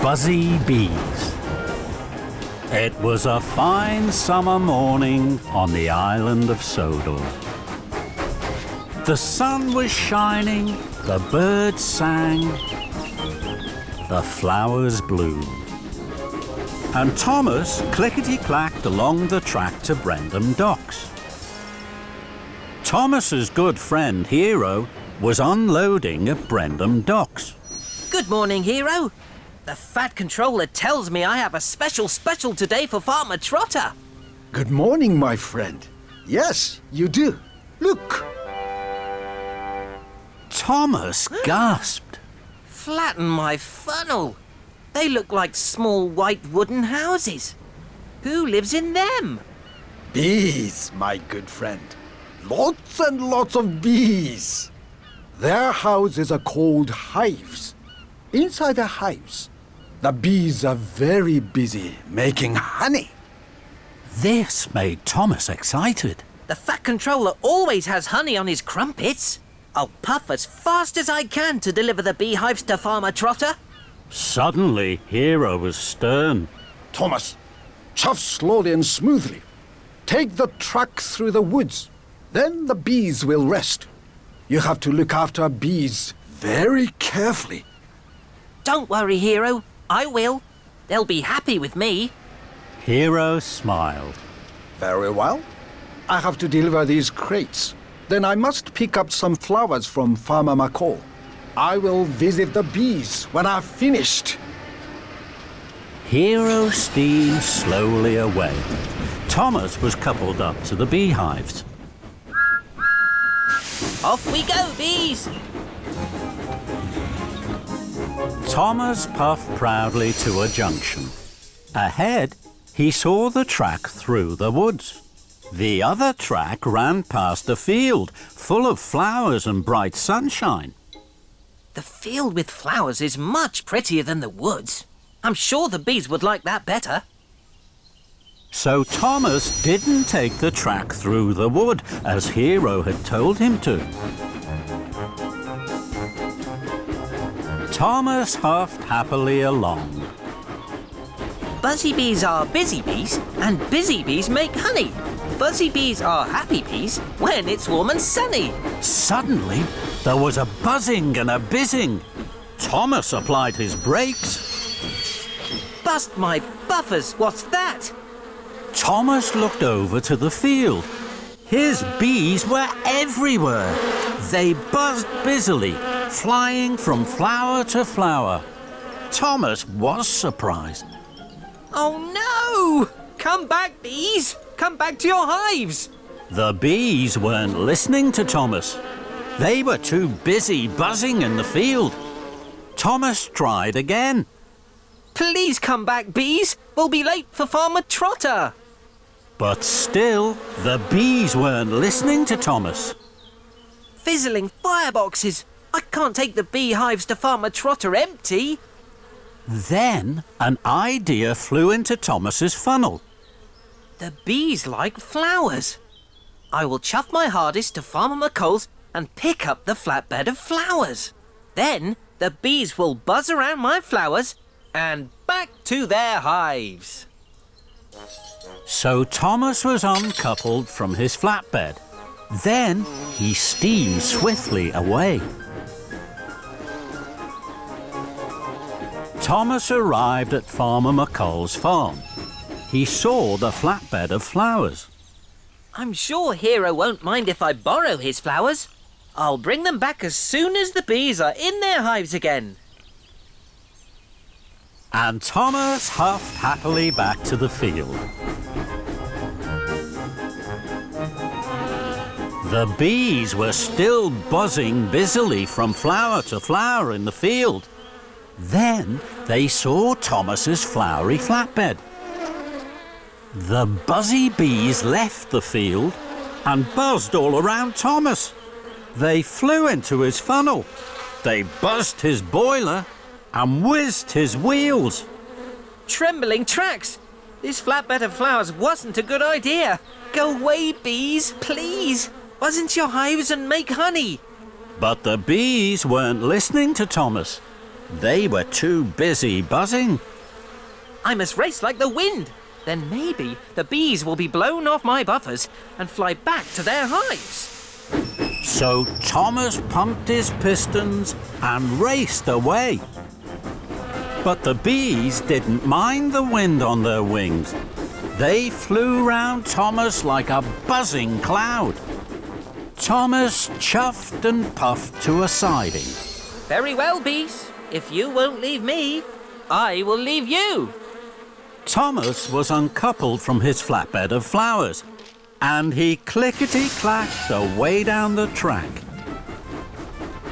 Buzzy Bees. It was a fine summer morning on the island of Sodor. The sun was shining, the birds sang, the flowers bloomed. And Thomas clickety-clacked along the track to Brendam Docks. Thomas's good friend Hero was unloading at Brendam Docks. Good morning, Hero. The Fat Controller tells me I have a special today for Farmer Trotter. Good morning, my friend. Yes, you do. Look. Thomas gasped. Flatten my funnel. They look like small white wooden houses. Who lives in them? Bees, my good friend. Lots and lots of bees. Their houses are called hives. Inside the hives, the bees are very busy making honey. This made Thomas excited. The Fat Controller always has honey on his crumpets. I'll puff as fast as I can to deliver the beehives to Farmer Trotter. Suddenly, Hero was stern. Thomas, chuff slowly and smoothly. Take the track through the woods. Then the bees will rest. You have to look after bees very carefully. Don't worry, Hero. I will. They'll be happy with me. Hero smiled. Very well. I have to deliver these crates. Then I must pick up some flowers from Farmer McCall. I will visit the bees when I've finished. Hero steamed slowly away. Thomas was coupled up to the beehives. Off we go, bees! Thomas puffed proudly to a junction. Ahead, he saw the track through the woods. The other track ran past a field full of flowers and bright sunshine. The field with flowers is much prettier than the woods. I'm sure the bees would like that better. So Thomas didn't take the track through the wood, as Hero had told him to. Thomas huffed happily along. Buzzy bees are busy bees, and busy bees make honey. Buzzy bees are happy bees when it's warm and sunny. Suddenly, there was a buzzing and a bizzing. Thomas applied his brakes. Bust my buffers, what's that? Thomas looked over to the field. His bees were everywhere. They buzzed busily, flying from flower to flower. Thomas was surprised. Oh no! Come back, bees! Come back to your hives! The bees weren't listening to Thomas. They were too busy buzzing in the field. Thomas tried again. Please come back, bees! We'll be late for Farmer Trotter! But still, the bees weren't listening to Thomas. Fizzling fireboxes! I can't take the beehives to Farmer Trotter empty! Then an idea flew into Thomas's funnel. The bees like flowers. I will chuff my hardest to Farmer McColl's and pick up the flatbed of flowers. Then the bees will buzz around my flowers and back to their hives. So Thomas was uncoupled from his flatbed. Then he steamed swiftly away. Thomas arrived at Farmer McColl's farm. He saw the flatbed of flowers. I'm sure Hero won't mind if I borrow his flowers. I'll bring them back as soon as the bees are in their hives again. And Thomas huffed happily back to the field. The bees were still buzzing busily from flower to flower in the field. Then they saw Thomas's flowery flatbed. The buzzy bees left the field and buzzed all around Thomas. They flew into his funnel. They buzzed his boiler and whizzed his wheels. Trembling tracks! This flatbed of flowers wasn't a good idea. Go away, bees, please. Buzz into your hives and make honey. But the bees weren't listening to Thomas. They were too busy buzzing. I must race like the wind. Then maybe the bees will be blown off my buffers and fly back to their hives. So Thomas pumped his pistons and raced away. But the bees didn't mind the wind on their wings. They flew round Thomas like a buzzing cloud. Thomas chuffed and puffed to a siding. Very well, bees. If you won't leave me, I will leave you. Thomas was uncoupled from his flatbed of flowers, and he clickety-clacked away down the track.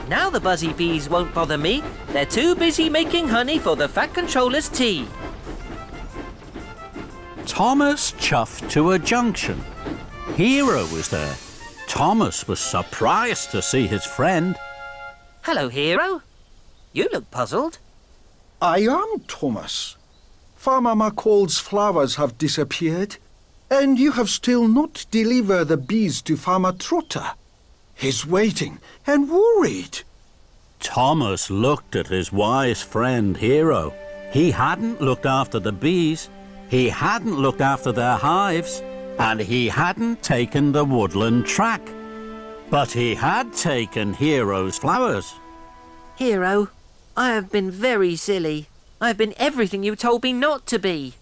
Now the buzzy bees won't bother me. They're too busy making honey for the Fat Controller's tea. Thomas chuffed to a junction. Hero was there. Thomas was surprised to see his friend. Hello, Hero. You look puzzled. I am Thomas. Farmer McCall's flowers have disappeared, and you have still not delivered the bees to Farmer Trotter. He's waiting and worried. Thomas looked at his wise friend Hero. He hadn't looked after the bees, he hadn't looked after their hives, and he hadn't taken the woodland track. But he had taken Hero's flowers. Hero, I have been very silly. I have been everything you told me not to be.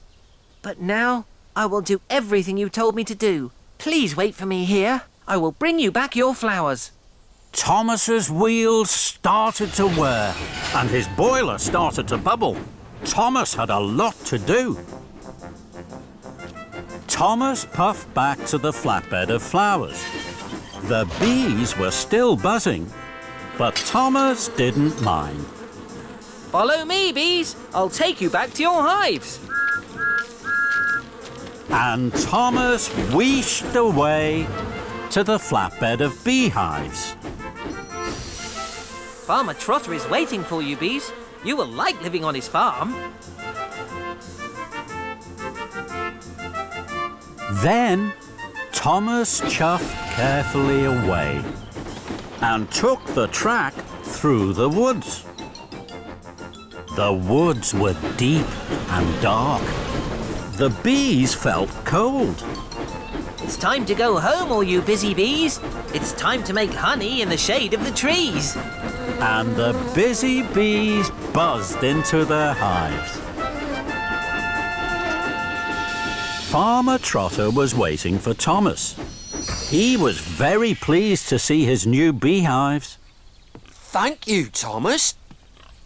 But now I will do everything you told me to do. Please wait for me here. I will bring you back your flowers. Thomas's wheels started to whir, and his boiler started to bubble. Thomas had a lot to do. Thomas puffed back to the flatbed of flowers. The bees were still buzzing, but Thomas didn't mind. Follow me, bees. I'll take you back to your hives. And Thomas wheeshed away to the flatbed of beehives. Farmer Trotter is waiting for you, bees. You will like living on his farm. Then Thomas chuffed carefully away and took the track through the woods. The woods were deep and dark. The bees felt cold. It's time to go home, all you busy bees. It's time to make honey in the shade of the trees. And the busy bees buzzed into their hives. Farmer Trotter was waiting for Thomas. He was very pleased to see his new beehives. Thank you, Thomas.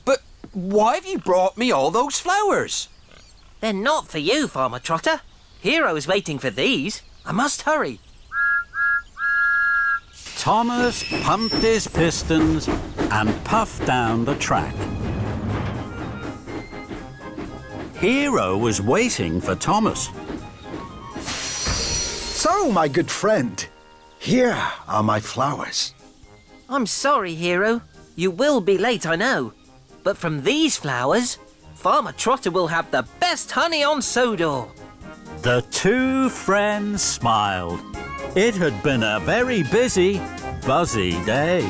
But why have you brought me all those flowers? They're not for you, Farmer Trotter. Hero is waiting for these. I must hurry. Thomas pumped his pistons and puffed down the track. Hero was waiting for Thomas. So, my good friend, here are my flowers. I'm sorry, Hero. You will be late, I know. But from these flowers, Farmer Trotter will have the best honey on Sodor. The two friends smiled. It had been a very busy, buzzy day.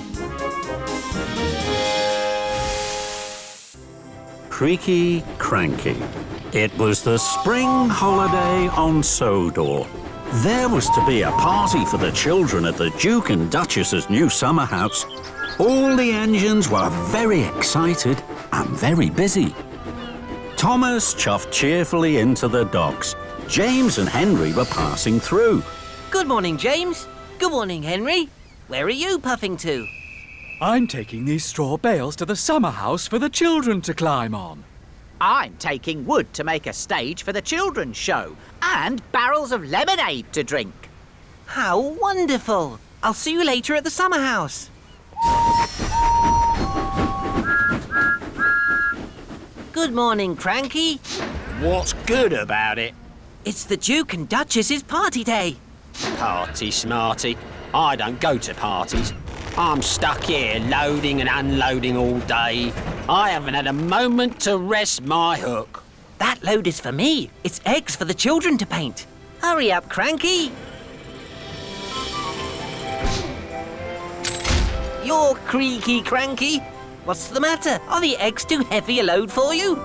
Creaky Cranky. It was the spring holiday on Sodor. There was to be a party for the children at the Duke and Duchess's new summer house. All the engines were very excited and very busy. Thomas chuffed cheerfully into the docks. James and Henry were passing through. Good morning, James. Good morning, Henry. Where are you puffing to? I'm taking these straw bales to the summer house for the children to climb on. I'm taking wood to make a stage for the children's show and barrels of lemonade to drink. How wonderful. I'll see you later at the summer house. Good morning, Cranky. What's good about it? It's the Duke and Duchess's party day. Party smarty. I don't go to parties. I'm stuck here loading and unloading all day. I haven't had a moment to rest my hook. That load is for me. It's eggs for the children to paint. Hurry up, Cranky. You're Creaky Cranky. What's the matter? Are the eggs too heavy a load for you?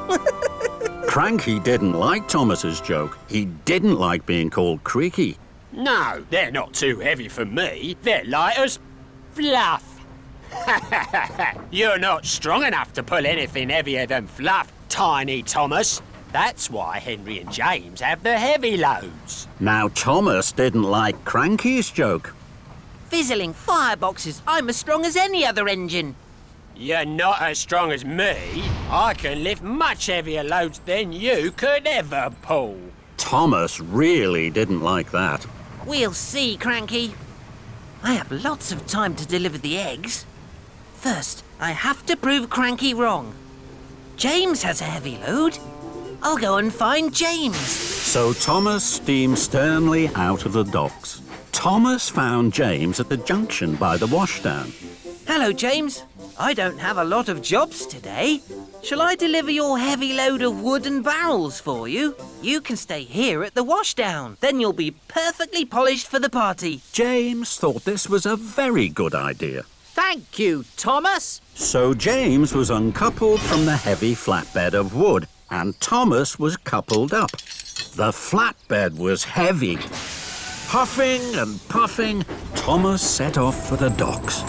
Cranky didn't like Thomas's joke. He didn't like being called Creaky. No, they're not too heavy for me. They're light as fluff. You're not strong enough to pull anything heavier than fluff, Tiny Thomas. That's why Henry and James have the heavy loads. Now, Thomas didn't like Cranky's joke. Fizzling fireboxes. I'm as strong as any other engine. You're not as strong as me. I can lift much heavier loads than you could ever pull. Thomas really didn't like that. We'll see, Cranky. I have lots of time to deliver the eggs. First, I have to prove Cranky wrong. James has a heavy load. I'll go and find James. So Thomas steamed sternly out of the docks. Thomas found James at the junction by the washdown. Hello, James. I don't have a lot of jobs today. Shall I deliver your heavy load of wood and barrels for you? You can stay here at the washdown. Then you'll be perfectly polished for the party. James thought this was a very good idea. Thank you, Thomas. So James was uncoupled from the heavy flatbed of wood, and Thomas was coupled up. The flatbed was heavy. Huffing and puffing, Thomas set off for the docks.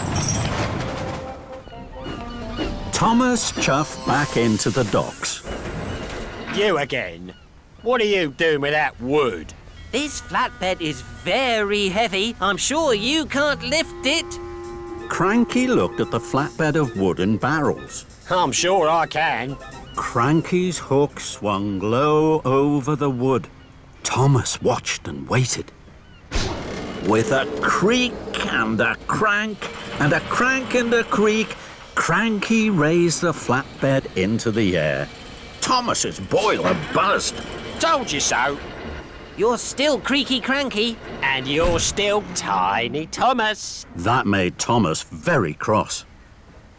Thomas chuffed back into the docks. You again? What are you doing with that wood? This flatbed is very heavy. I'm sure you can't lift it. Cranky looked at the flatbed of wooden barrels. I'm sure I can. Cranky's hook swung low over the wood. Thomas watched and waited. With a creak and a crank and a crank and a creak, Cranky raised the flatbed into the air. Thomas's boiler buzzed. Told you so. You're still Creaky Cranky. And you're still Tiny Thomas. That made Thomas very cross.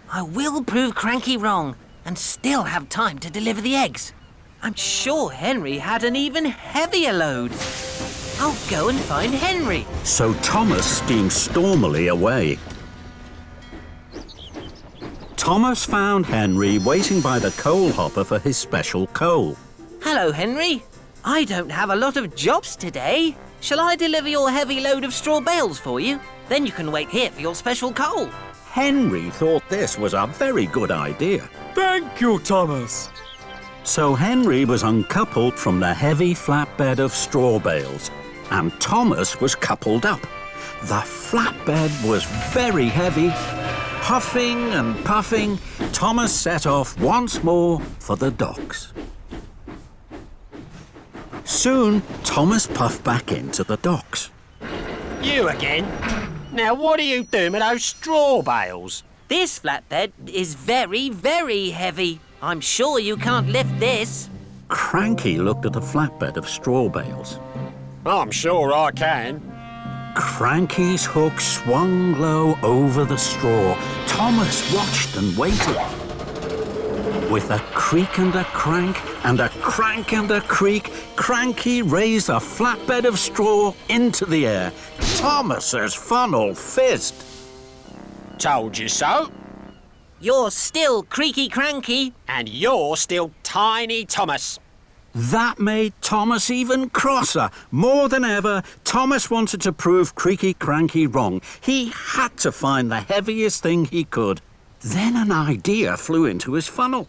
I will prove Cranky wrong and still have time to deliver the eggs. I'm sure Henry had an even heavier load. I'll go and find Henry. So Thomas steamed stormily away. Thomas found Henry waiting by the coal hopper for his special coal. Hello, Henry. I don't have a lot of jobs today. Shall I deliver your heavy load of straw bales for you? Then you can wait here for your special coal. Henry thought this was a very good idea. Thank you, Thomas. So Henry was uncoupled from the heavy flatbed of straw bales, and Thomas was coupled up. The flatbed was very heavy. Huffing and puffing, Thomas set off once more for the docks. Soon, Thomas puffed back into the docks. You again? Now what are you doing with those straw bales? This flatbed is very, very heavy. I'm sure you can't lift this. Cranky looked at the flatbed of straw bales. I'm sure I can. Cranky's hook swung low over the straw. Thomas watched and waited. With a creak and a crank and a crank and a creak, Cranky raised a flatbed of straw into the air. Thomas's funnel fizzed. Told you so. You're still Creaky Cranky. And you're still Tiny Thomas. That made Thomas even crosser. More than ever, Thomas wanted to prove Creaky Cranky wrong. He had to find the heaviest thing he could. Then an idea flew into his funnel.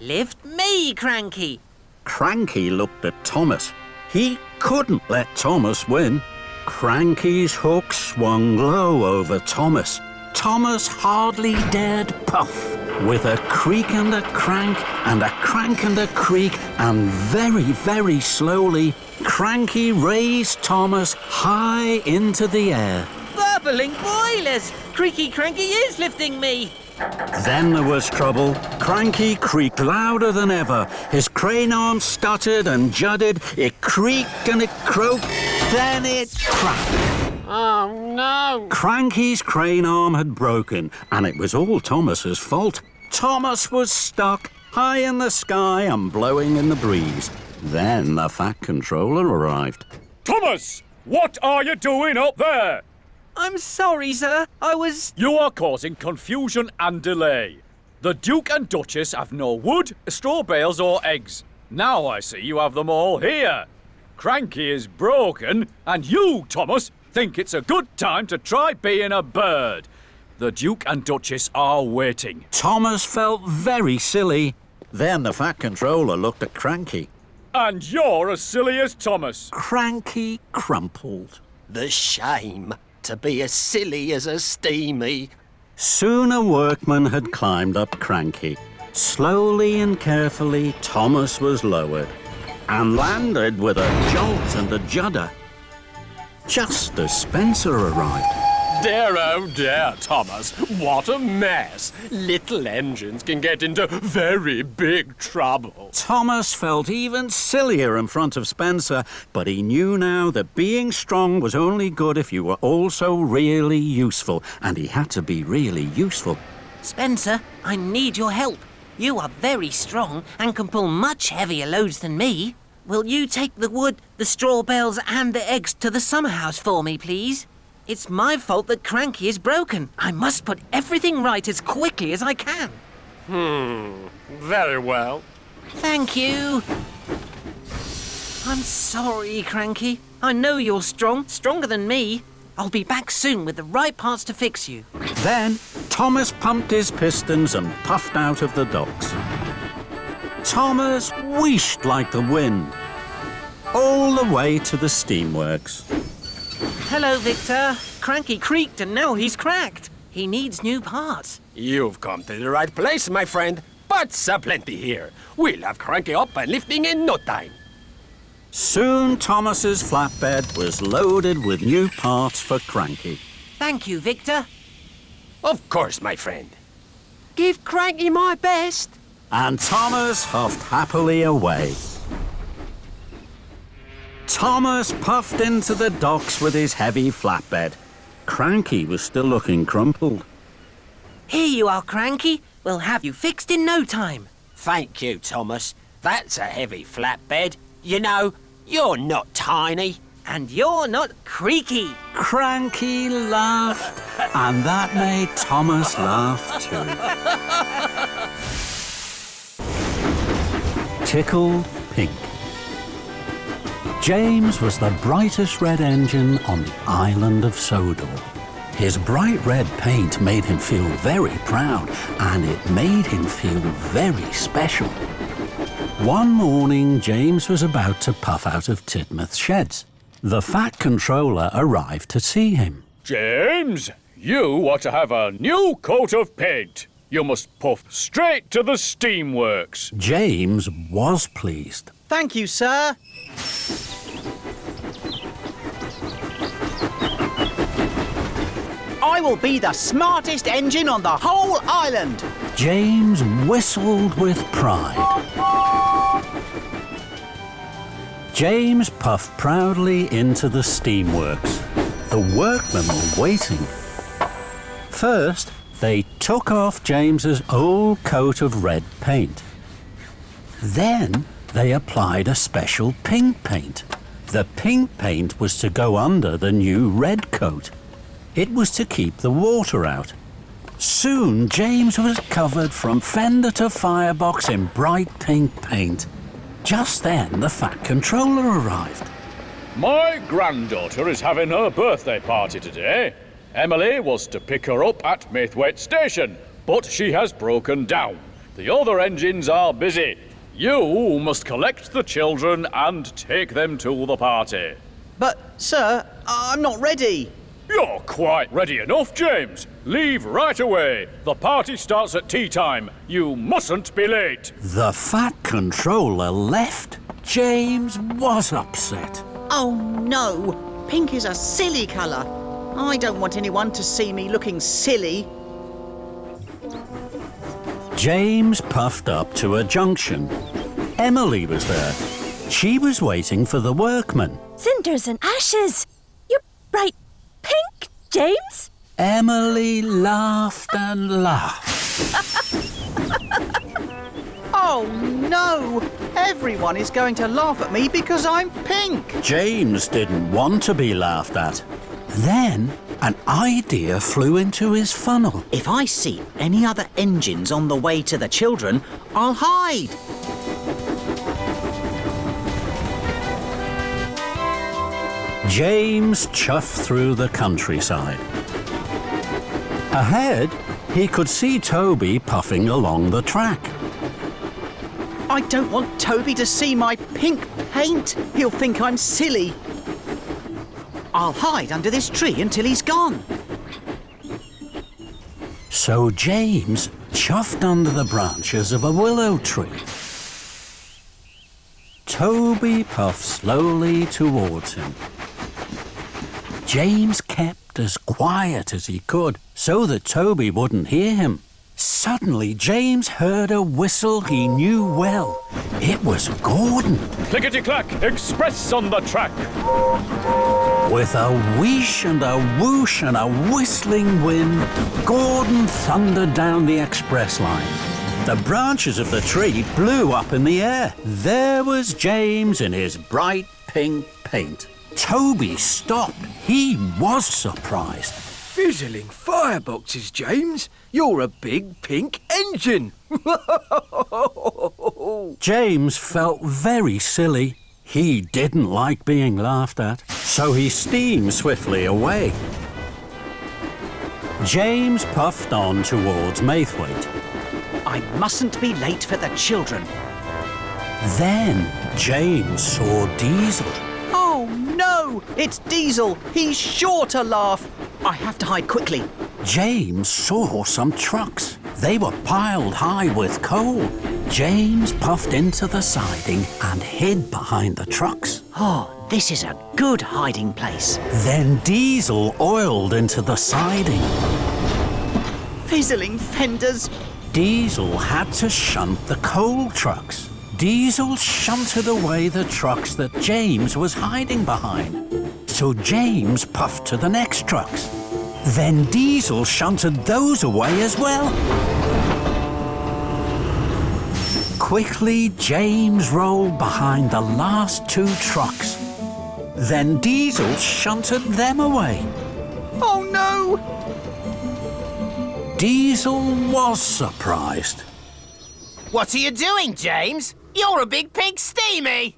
Lift me, Cranky. Cranky looked at Thomas. He couldn't let Thomas win. Cranky's hook swung low over Thomas. Thomas hardly dared puff. With a creak and a crank and a crank and a creak, and very, very slowly, Cranky raised Thomas high into the air. Bubbling boilers! Creaky Cranky is lifting me. Then there was trouble. Cranky creaked louder than ever. His crane arm stuttered and judded. It creaked and it croaked. Then it cracked. Oh, no. Cranky's crane arm had broken, and it was all Thomas's fault. Thomas was stuck high in the sky and blowing in the breeze. Then the Fat Controller arrived. Thomas, what are you doing up there? I'm sorry, sir. You are causing confusion and delay. The Duke and Duchess have no wood, straw bales or eggs. Now I see you have them all here. Cranky is broken, and you, Thomas, think it's a good time to try being a bird. The Duke and Duchess are waiting. Thomas felt very silly. Then the Fat Controller looked at Cranky. And you're as silly as Thomas. Cranky crumpled. The shame to be as silly as a steamy. Soon a workman had climbed up Cranky. Slowly and carefully, Thomas was lowered and landed with a jolt and a judder. Just as Spencer arrived. Dear, oh dear, Thomas, what a mess. Little engines can get into very big trouble. Thomas felt even sillier in front of Spencer, but he knew now that being strong was only good if you were also really useful, and he had to be really useful. Spencer, I need your help. You are very strong and can pull much heavier loads than me. Will you take the wood, the straw bales and the eggs to the summer house for me, please? It's my fault that Cranky is broken. I must put everything right as quickly as I can. Very well. Thank you. I'm sorry, Cranky. I know you're strong, stronger than me. I'll be back soon with the right parts to fix you. Then Thomas pumped his pistons and puffed out of the docks. Thomas wheeshed like the wind, all the way to the steamworks. Hello, Victor. Cranky creaked and now he's cracked. He needs new parts. You've come to the right place, my friend. Parts are plenty here. We'll have Cranky up and lifting in no time. Soon Thomas's flatbed was loaded with new parts for Cranky. Thank you, Victor. Of course, my friend. Give Cranky my best. And Thomas huffed happily away. Thomas puffed into the docks with his heavy flatbed. Cranky was still looking crumpled. Here you are, Cranky. We'll have you fixed in no time. Thank you, Thomas. That's a heavy flatbed. You know, you're not tiny. And you're not creaky. Cranky laughed, and that made Thomas laugh too. Tickled Pink. James was the brightest red engine on the Island of Sodor. His bright red paint made him feel very proud, and it made him feel very special. One morning, James was about to puff out of Tidmouth's sheds. The Fat Controller arrived to see him. James, you are to have a new coat of paint. You must puff straight to the steamworks. James was pleased. Thank you, sir. I will be the smartest engine on the whole island. James whistled with pride. James puffed proudly into the steamworks. The workmen were waiting. First, they took off James's old coat of red paint. Then they applied a special pink paint. The pink paint was to go under the new red coat. It was to keep the water out. Soon James was covered from fender to firebox in bright pink paint. Just then the Fat Controller arrived. My granddaughter is having her birthday party today. Emily was to pick her up at Maithwaite Station, but she has broken down. The other engines are busy. You must collect the children and take them to the party. But, sir, I'm not ready. You're quite ready enough, James. Leave right away. The party starts at tea time. You mustn't be late. The Fat Controller left. James was upset. Oh, no. Pink is a silly colour. I don't want anyone to see me looking silly. James puffed up to a junction. Emily was there. She was waiting for the workmen. Cinders and ashes. You're bright pink, James. Emily laughed and laughed. Oh, no. Everyone is going to laugh at me because I'm pink. James didn't want to be laughed at. Then An idea flew into his funnel. If I see any other engines on the way to the children, I'll hide. James chuffed through the countryside. Ahead, he could see Toby puffing along the track. I don't want Toby to see my pink paint. He'll think I'm silly. I'll hide under this tree until he's gone. So James chuffed under the branches of a willow tree. Toby puffed slowly towards him. James kept as quiet as he could so that Toby wouldn't hear him. Suddenly, James heard a whistle he knew well. It was Gordon. Clickety-clack, express on the track. With a wheesh and a whoosh and a whistling wind, Gordon thundered down the express line. The branches of the tree blew up in the air. There was James in his bright pink paint. Toby stopped. He was surprised. Fizzling fireboxes, James. You're a big pink engine. James felt very silly. He didn't like being laughed at, so he steamed swiftly away. James puffed on towards Maithwaite. I mustn't be late for the children. Then James saw Diesel. Oh no! It's Diesel! He's sure to laugh! I have to hide quickly. James saw some trucks. They were piled high with coal. James puffed into the siding and hid behind the trucks. Oh, this is a good hiding place. Then Diesel oiled into the siding. Fizzling fenders. Diesel had to shunt the coal trucks. Diesel shunted away the trucks that James was hiding behind. So James puffed to the next trucks. Then Diesel shunted those away as well. Quickly, James rolled behind the last two trucks. Then Diesel shunted them away. Oh no! Diesel was surprised. What are you doing, James? You're a big pink steamy!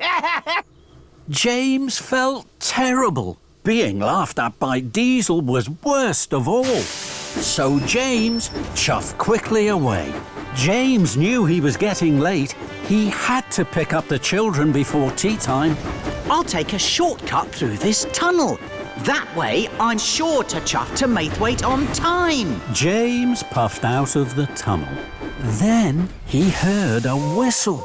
James felt terrible. Being laughed at by Diesel was worst of all. So James chuffed quickly away. James knew he was getting late. He had to pick up the children before tea time. I'll take a shortcut through this tunnel. That way, I'm sure to chuff to Maithwaite on time. James puffed out of the tunnel. Then he heard a whistle.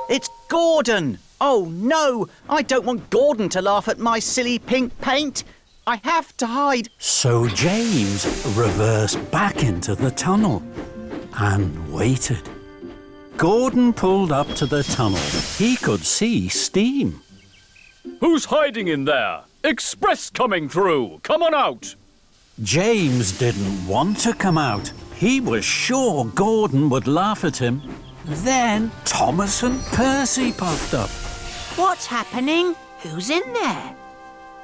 It's Gordon. Oh no, I don't want Gordon to laugh at my silly pink paint. I have to hide. So James reversed back into the tunnel and waited. Gordon pulled up to the tunnel. He could see steam. Who's hiding in there? Express coming through. Come on out. James didn't want to come out. He was sure Gordon would laugh at him. Then Thomas and Percy puffed up. What's happening? Who's in there?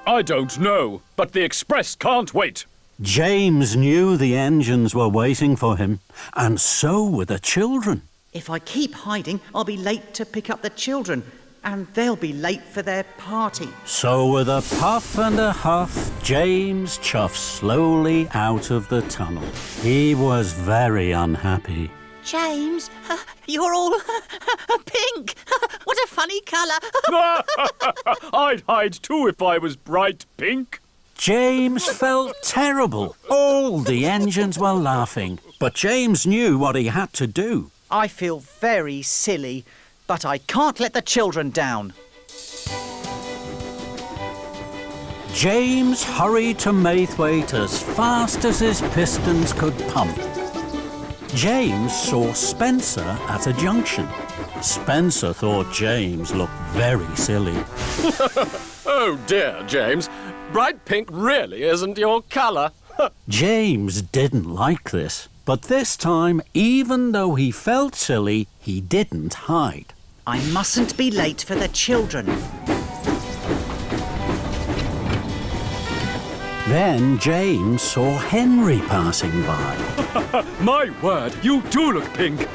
I don't know, but the express can't wait. James knew the engines were waiting for him, and so were the children. If I keep hiding, I'll be late to pick up the children, and they'll be late for their party. So with a puff and a huff, James chuffed slowly out of the tunnel. He was very unhappy. James, you're all pink. What a funny colour. I'd hide too if I was bright pink. James felt terrible. All the engines were laughing, but James knew what he had to do. I feel very silly, but I can't let the children down. James hurried to Maithwaite as fast as his pistons could pump. James saw Spencer at a junction. Spencer thought James looked very silly. Oh dear, James. Bright pink really isn't your colour. James didn't like this, but this time, even though he felt silly, he didn't hide. I mustn't be late for the children. Then James saw Henry passing by. My word, you do look pink.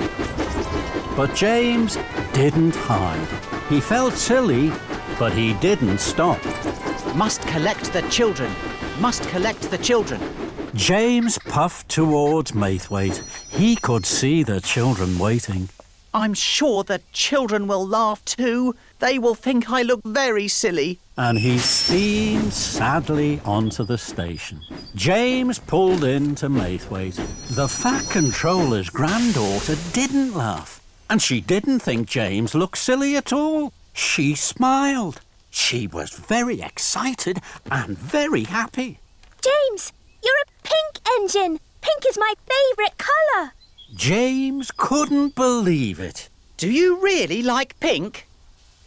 But James didn't hide. He felt silly, but he didn't stop. Must collect the children. Must collect the children. James puffed towards Maithwaite. He could see the children waiting. I'm sure the children will laugh too. They will think I look very silly. And he steamed sadly onto the station. James pulled into Maithwaite. The Fat Controller's granddaughter didn't laugh. And she didn't think James looked silly at all. She smiled. She was very excited and very happy. James, you're a pink engine. Pink is my favourite colour. James couldn't believe it. Do you really like pink?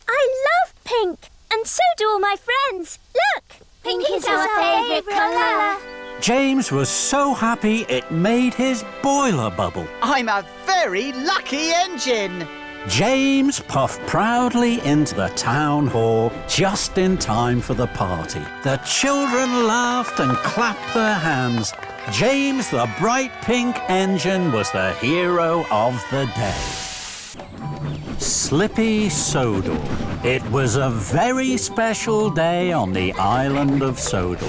I love pink, and so do all my friends. Look, pink is our favourite colour. James was so happy it made his boiler bubble. I'm a very lucky engine. James puffed proudly into the town hall just in time for the party. The children laughed and clapped their hands. James, the bright pink engine, was the hero of the day. Slippy Sodor. It was a very special day on the Island of Sodor.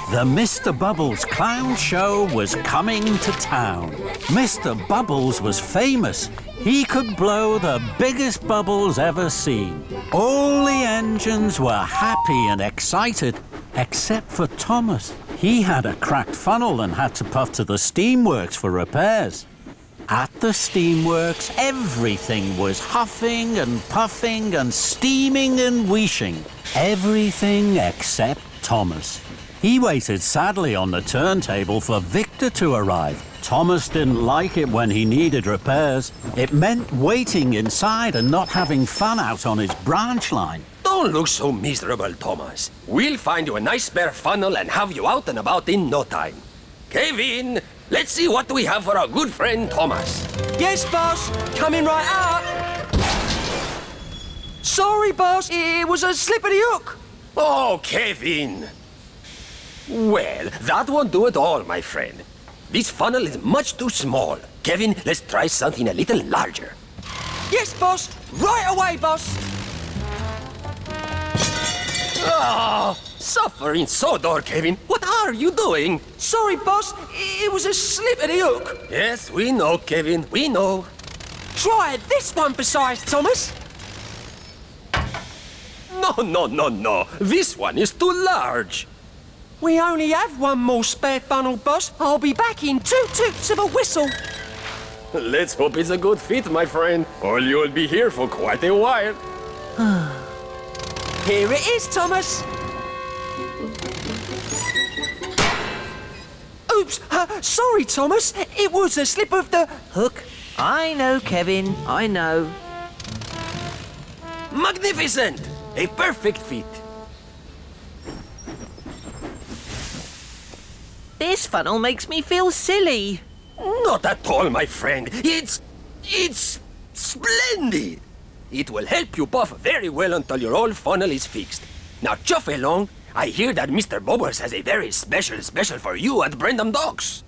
The Mr. Bubbles clown show was coming to town. Mr. Bubbles was famous. He could blow the biggest bubbles ever seen. All the engines were happy and excited, except for Thomas. He had a cracked funnel and had to puff to the steamworks for repairs. At the steamworks, everything was huffing and puffing and steaming and wheeshing. Everything except Thomas. He waited sadly on the turntable for Victor to arrive. Thomas didn't like it when he needed repairs. It meant waiting inside and not having fun out on his branch line. Don't look so miserable, Thomas. We'll find you a nice spare funnel and have you out and about in no time. Kevin, let's see what we have for our good friend Thomas. Yes, boss. Coming right up. Sorry, boss. It was a slip of the hook. Oh, Kevin. Well, that won't do at all, my friend. This funnel is much too small. Kevin, let's try something a little larger. Yes, boss. Right away, boss. Oh, suffering Sodor, Kevin. What are you doing? Sorry, boss. It was a slip of the hook. Yes, we know, Kevin. We know. Try this one for size, Thomas. No. This one is too large. We only have one more spare funnel, boss. I'll be back in 2 toots of a whistle. Let's hope it's a good fit, my friend, or you'll be here for quite a while. Here it is, Thomas. Oops, sorry, Thomas. It was a slip of the hook. I know, Kevin, I know. Magnificent! A perfect fit. This funnel makes me feel silly. Not at all, my friend. It's splendid. It will help you puff very well until your old funnel is fixed. Now, chuff along. I hear that Mr. Bubbles has a very special for you at Brendam Docks.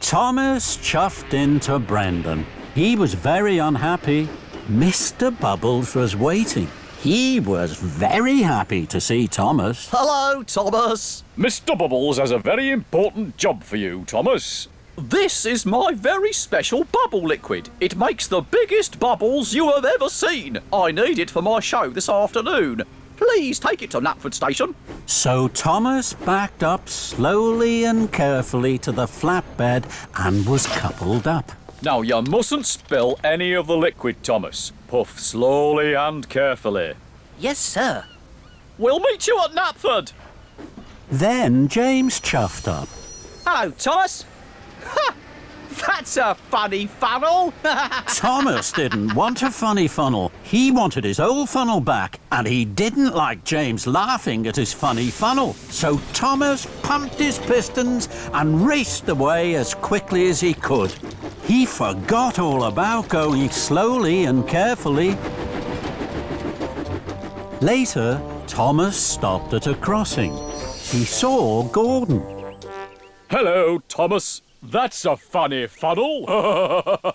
Thomas chuffed into Brendan. He was very unhappy. Mr. Bubbles was waiting. He was very happy to see Thomas. Hello, Thomas. Mr. Bubbles has a very important job for you, Thomas. This is my very special bubble liquid. It makes the biggest bubbles you have ever seen. I need it for my show this afternoon. Please take it to Knapford Station. So Thomas backed up slowly and carefully to the flatbed and was coupled up. Now, you mustn't spill any of the liquid, Thomas. Puff slowly and carefully. Yes, sir. We'll meet you at Knapford. Then James chuffed up. Hello, Thomas. Ha! That's a funny funnel. Thomas didn't want a funny funnel. He wanted his old funnel back, and he didn't like James laughing at his funny funnel. So Thomas pumped his pistons and raced away as quickly as he could. He forgot all about going slowly and carefully. Later, Thomas stopped at a crossing. He saw Gordon. Hello, Thomas. That's a funny funnel.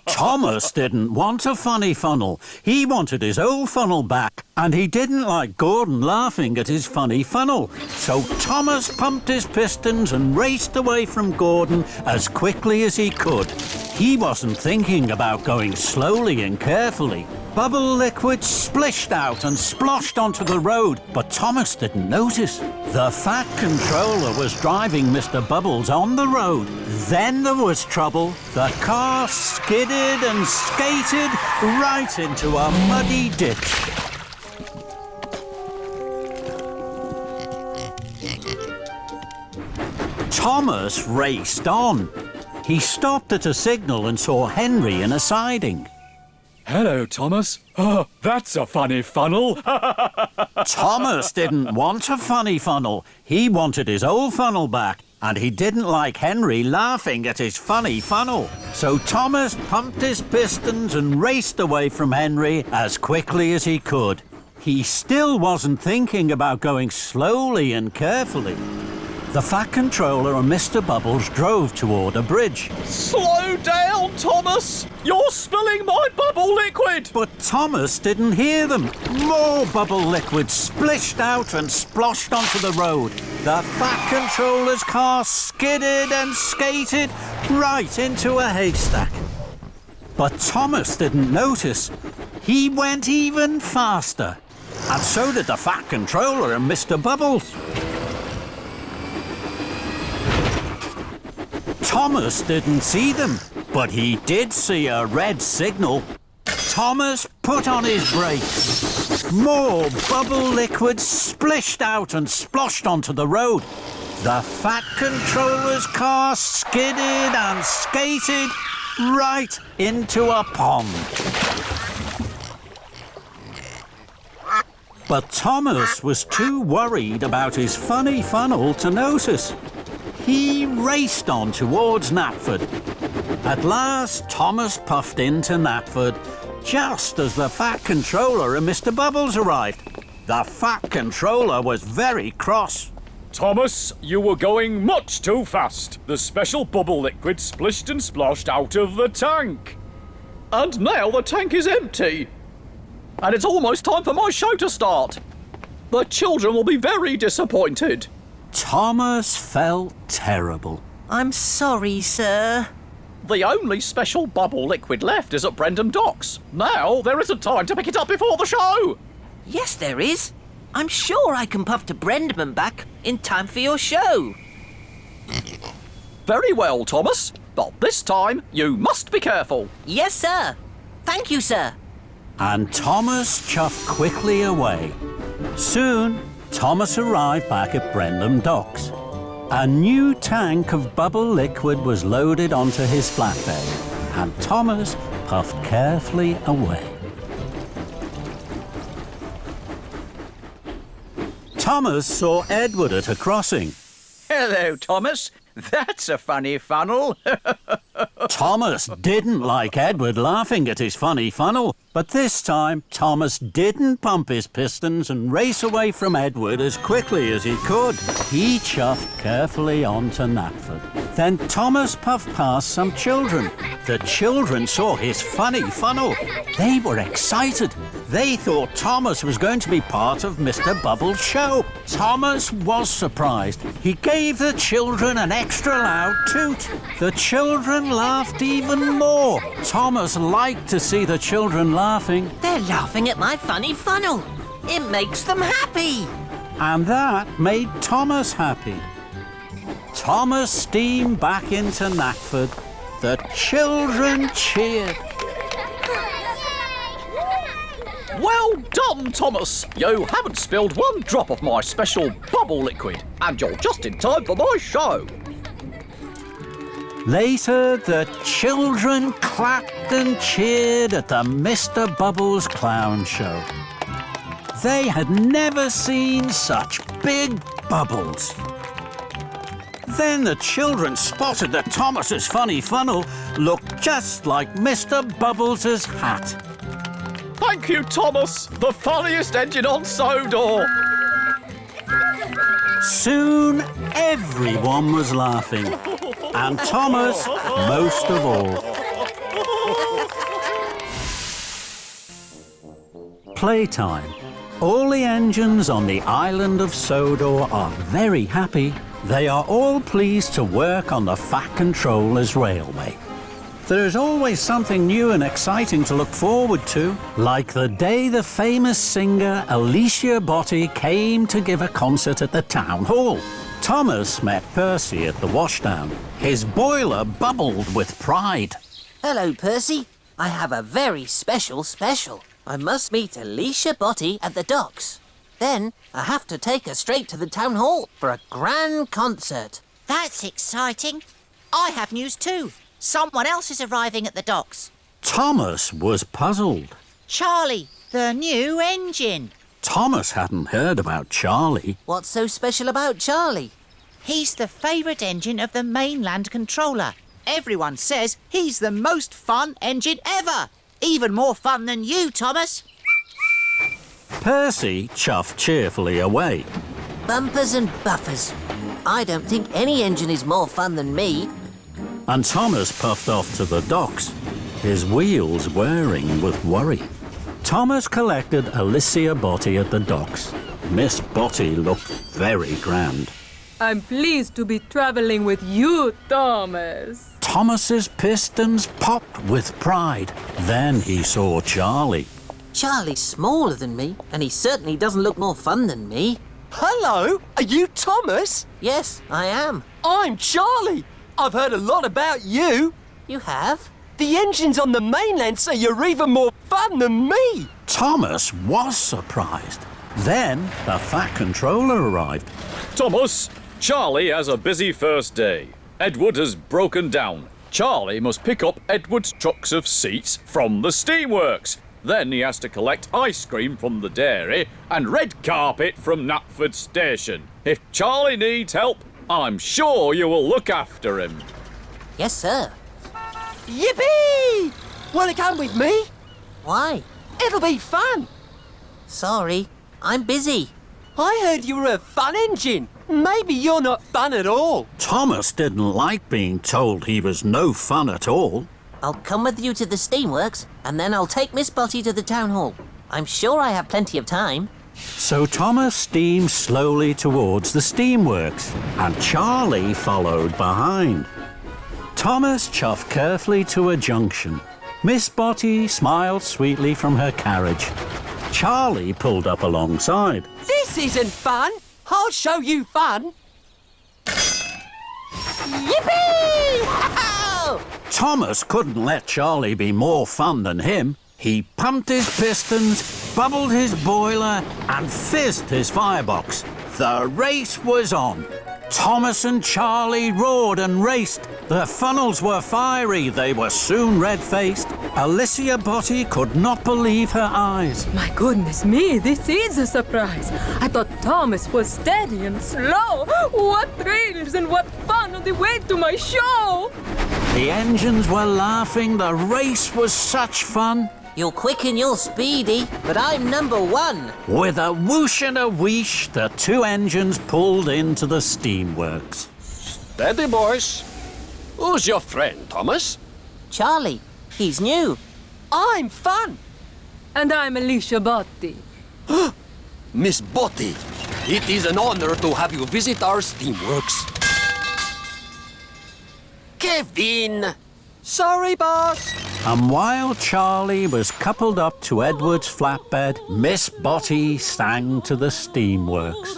Thomas didn't want a funny funnel. He wanted his old funnel back, and he didn't like Gordon laughing at his funny funnel. So Thomas pumped his pistons and raced away from Gordon as quickly as he could. He wasn't thinking about going slowly and carefully. Bubble liquid splished out and sploshed onto the road, but Thomas didn't notice. The Fat Controller was driving Mr. Bubbles on the road. Then there was trouble. The car skidded and skated right into a muddy ditch. Thomas raced on. He stopped at a signal and saw Henry in a siding. Hello, Thomas. Oh, that's a funny funnel. Thomas didn't want a funny funnel. He wanted his old funnel back, and he didn't like Henry laughing at his funny funnel. So Thomas pumped his pistons and raced away from Henry as quickly as he could. He still wasn't thinking about going slowly and carefully. The Fat Controller and Mr. Bubbles drove toward a bridge. Slow down, Thomas! You're spilling my bubble liquid! But Thomas didn't hear them. More bubble liquid splished out and sploshed onto the road. The Fat Controller's car skidded and skated right into a haystack. But Thomas didn't notice. He went even faster. And so did the Fat Controller and Mr. Bubbles. Thomas didn't see them, but he did see a red signal. Thomas put on his brakes. More bubble liquid splished out and sploshed onto the road. The Fat Controller's car skidded and skated right into a pond. But Thomas was too worried about his funny funnel to notice. He raced on towards Knapford. At last, Thomas puffed into Knapford just as the Fat Controller and Mr. Bubbles arrived. The Fat Controller was very cross. Thomas, you were going much too fast. The special bubble liquid splished and splashed out of the tank. And now the tank is empty. And it's almost time for my show to start. The children will be very disappointed. Thomas felt terrible. I'm sorry, sir. The only special bubble liquid left is at Brendam Docks. Now there isn't time to pick it up before the show. Yes, there is. I'm sure I can puff to Brendam and back in time for your show. Very well, Thomas. But this time, you must be careful. Yes, sir. Thank you, sir. And Thomas chuffed quickly away. Soon, Thomas arrived back at Brendam Docks. A new tank of bubble liquid was loaded onto his flatbed, and Thomas puffed carefully away. Thomas saw Edward at a crossing. Hello, Thomas. That's a funny funnel. Thomas didn't like Edward laughing at his funny funnel, but this time Thomas didn't pump his pistons and race away from Edward as quickly as he could. He chuffed carefully onto Knapford. Then Thomas puffed past some children. The children saw his funny funnel. They were excited. They thought Thomas was going to be part of Mr. Bubble's show. Thomas was surprised. He gave the children an extra loud toot. The children laughed even more. Thomas liked to see the children laughing. They're laughing at my funny funnel. It makes them happy. And that made Thomas happy. Thomas steamed back into Knapford. The children cheered. Well done, Thomas. You haven't spilled one drop of my special bubble liquid, and you're just in time for my show. Later, the children clapped and cheered at the Mr. Bubbles Clown Show. They had never seen such big bubbles. Then the children spotted that Thomas's funny funnel looked just like Mr. Bubbles' hat. Thank you, Thomas. The funniest engine on Sodor. Soon, everyone was laughing. and Thomas most of all. Playtime. All the engines on the Island of Sodor are very happy. They are all pleased to work on the Fat Controller's railway. There is always something new and exciting to look forward to, like the day the famous singer Alicia Botti came to give a concert at the town hall. Thomas met Percy at the washdown. His boiler bubbled with pride. Hello, Percy. I have a very special. I must meet Alicia Botti at the docks. Then I have to take her straight to the town hall for a grand concert. That's exciting. I have news too. Someone else is arriving at the docks. Thomas was puzzled. Charlie, the new engine. Thomas hadn't heard about Charlie. What's so special about Charlie? He's the favourite engine of the mainland controller. Everyone says he's the most fun engine ever. Even more fun than you, Thomas. Percy chuffed cheerfully away. Bumpers and buffers. I don't think any engine is more fun than me. And Thomas puffed off to the docks, his wheels whirring with worry. Thomas collected Alicia Botti at the docks. Miss Botti looked very grand. I'm pleased to be travelling with you, Thomas. Thomas's pistons popped with pride. Then he saw Charlie. Charlie's smaller than me, and he certainly doesn't look more fun than me. Hello, are you Thomas? Yes, I am. I'm Charlie. I've heard a lot about you. You have? The engines on the mainland say you're even more fun than me. Thomas was surprised. Then the Fat Controller arrived. Thomas, Charlie has a busy first day. Edward has broken down. Charlie must pick up Edward's trucks of seats from the steamworks. Then he has to collect ice cream from the dairy and red carpet from Knapford Station. If Charlie needs help, I'm sure you will look after him. Yes, sir. Yippee! Wanna come with me? Why? It'll be fun. Sorry, I'm busy. I heard you were a fun engine. Maybe you're not fun at all. Thomas didn't like being told he was no fun at all. I'll come with you to the steamworks, and then I'll take Miss Botti to the town hall. I'm sure I have plenty of time. So Thomas steamed slowly towards the steamworks, and Charlie followed behind. Thomas chuffed carefully to a junction. Miss Botti smiled sweetly from her carriage. Charlie pulled up alongside. This isn't fun. I'll show you fun. Yippee! Thomas couldn't let Charlie be more fun than him. He pumped his pistons, bubbled his boiler, and fizzed his firebox. The race was on. Thomas and Charlie roared and raced. Their funnels were fiery. They were soon red-faced. Alicia Botti could not believe her eyes. My goodness me, this is a surprise. I thought Thomas was steady and slow. What thrills and what fun on the way to my show! The engines were laughing. The race was such fun. You're quick and you're speedy, but I'm number one. With a whoosh and a wheesh, the two engines pulled into the steamworks. Steady, boys. Who's your friend, Thomas? Charlie, he's new. I'm fun. And I'm Alicia Botti. Miss Botti, it is an honor to have you visit our steamworks. Kevin! Sorry, boss. And while Charlie was coupled up to Edward's flatbed, Miss Botti sang to the steamworks.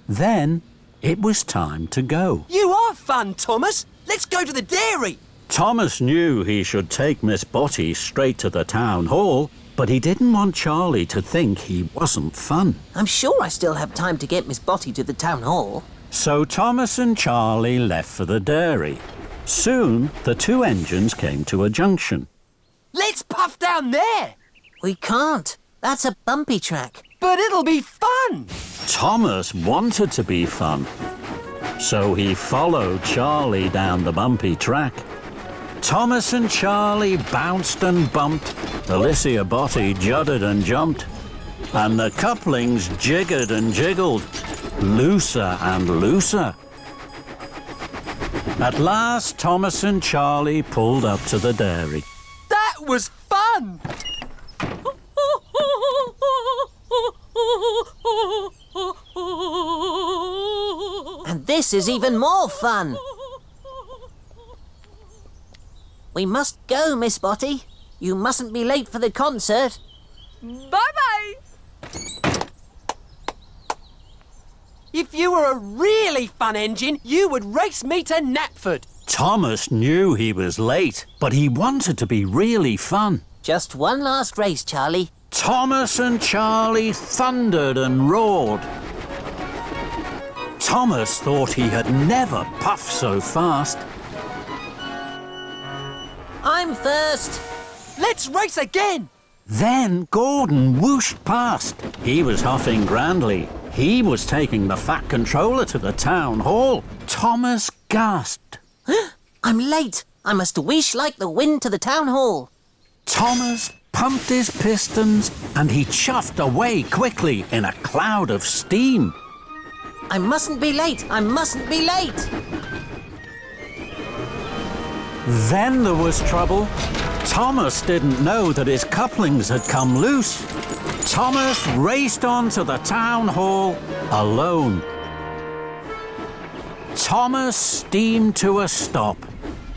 Then it was time to go. You are fun, Thomas. Let's go to the dairy. Thomas knew he should take Miss Botti straight to the town hall, but he didn't want Charlie to think he wasn't fun. I'm sure I still have time to get Miss Botti to the town hall. So Thomas and Charlie left for the dairy. Soon, the two engines came to a junction. Let's puff down there. We can't. That's a bumpy track. But it'll be fun. Thomas wanted to be fun, so he followed Charlie down the bumpy track. Thomas and Charlie bounced and bumped. Alicia Botti judded and jumped. and the couplings jiggered and jiggled, looser and looser. At last, Thomas and Charlie pulled up to the dairy. That was fun! And this is even more fun. We must go, Miss Spotty. You mustn't be late for the concert. Bye-bye! If you were a really fun engine, you would race me to Knapford. Thomas knew he was late, but he wanted to be really fun. Just one last race, Charlie. Thomas and Charlie thundered and roared. Thomas thought he had never puffed so fast. I'm first. Let's race again. Then Gordon whooshed past. He was huffing grandly. He was taking the Fat Controller to the town hall. Thomas gasped. I'm late. I must whoosh like the wind to the town hall. Thomas pumped his pistons and he chuffed away quickly in a cloud of steam. I mustn't be late. I mustn't be late. Then there was trouble. Thomas didn't know that his couplings had come loose. Thomas raced on to the town hall alone. Thomas steamed to a stop.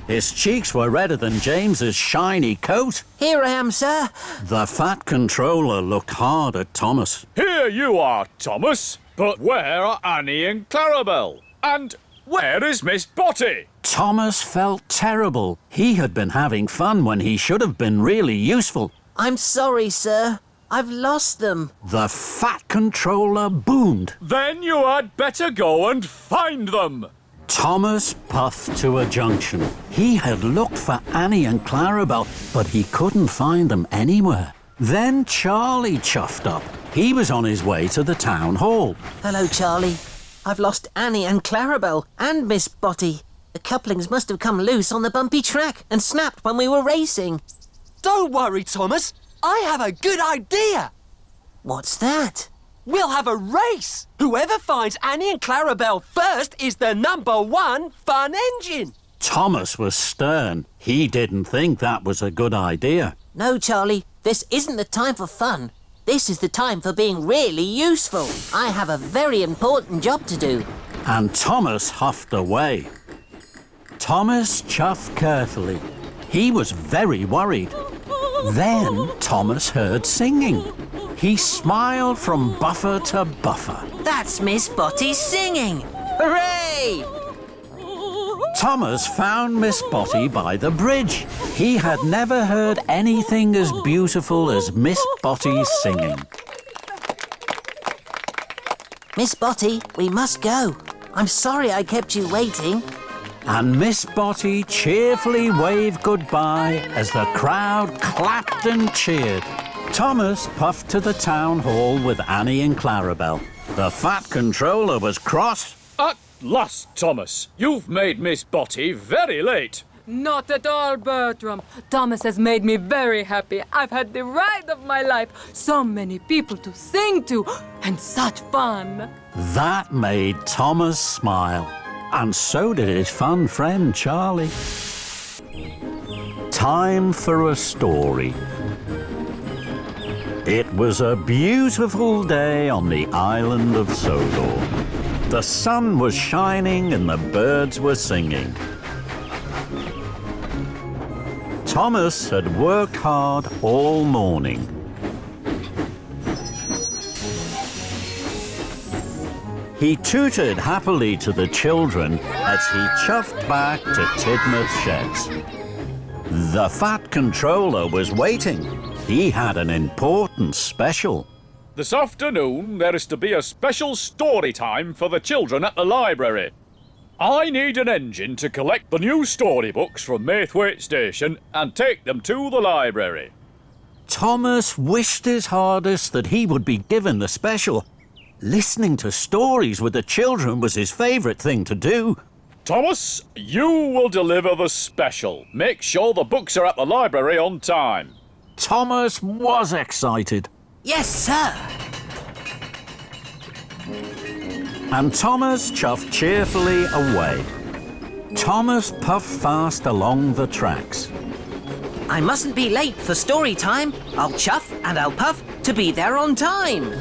His cheeks were redder than James's shiny coat. Here I am, sir. The Fat Controller looked hard at Thomas. Here you are, Thomas. But where are Annie and Clarabelle? And where is Miss Spotty? Thomas felt terrible. He had been having fun when he should have been really useful. I'm sorry, sir. I've lost them. The Fat Controller boomed. Then you had better go and find them. Thomas puffed to a junction. He had looked for Annie and Clarabelle, but he couldn't find them anywhere. Then Charlie chuffed up. He was on his way to the town hall. Hello, Charlie. I've lost Annie and Clarabelle and Miss Spotty. The couplings must have come loose on the bumpy track and snapped when we were racing. Don't worry, Thomas. I have a good idea. What's that? We'll have a race. Whoever finds Annie and Clarabelle first is the #1 fun engine. Thomas was stern. He didn't think that was a good idea. No, Charlie. This isn't the time for fun. This is the time for being really useful. I have a very important job to do. And Thomas huffed away. Thomas chuffed carefully. He was very worried. Then Thomas heard singing. He smiled from buffer to buffer. That's Miss Spotty singing! Hooray! Thomas found Miss Spotty by the bridge. He had never heard anything as beautiful as Miss Spotty's singing. Miss Spotty, we must go. I'm sorry I kept you waiting. And Miss Spotty cheerfully waved goodbye as the crowd clapped and cheered. Thomas puffed to the town hall with Annie and Clarabelle. The Fat Controller was cross. At last, Thomas. You've made Miss Spotty very late. Not at all, Bertram. Thomas has made me very happy. I've had the ride of my life. So many people to sing to, and such fun. That made Thomas smile. And so did his fun friend, Charlie. Time for a story. It was a beautiful day on the Island of Sodor. The sun was shining and the birds were singing. Thomas had worked hard all morning. He tooted happily to the children as he chuffed back to Tidmouth Sheds. The Fat Controller was waiting. He had an important special. This afternoon, there is to be a special story time for the children at the library. I need an engine to collect the new storybooks from Maithwaite Station and take them to the library. Thomas wished his hardest that he would be given the special. Listening to stories with the children was his favourite thing to do. Thomas, you will deliver the special. Make sure the books are at the library on time. Thomas was excited. Yes, sir. And Thomas chuffed cheerfully away. Thomas puffed fast along the tracks. I mustn't be late for story time. I'll chuff and I'll puff to be there on time.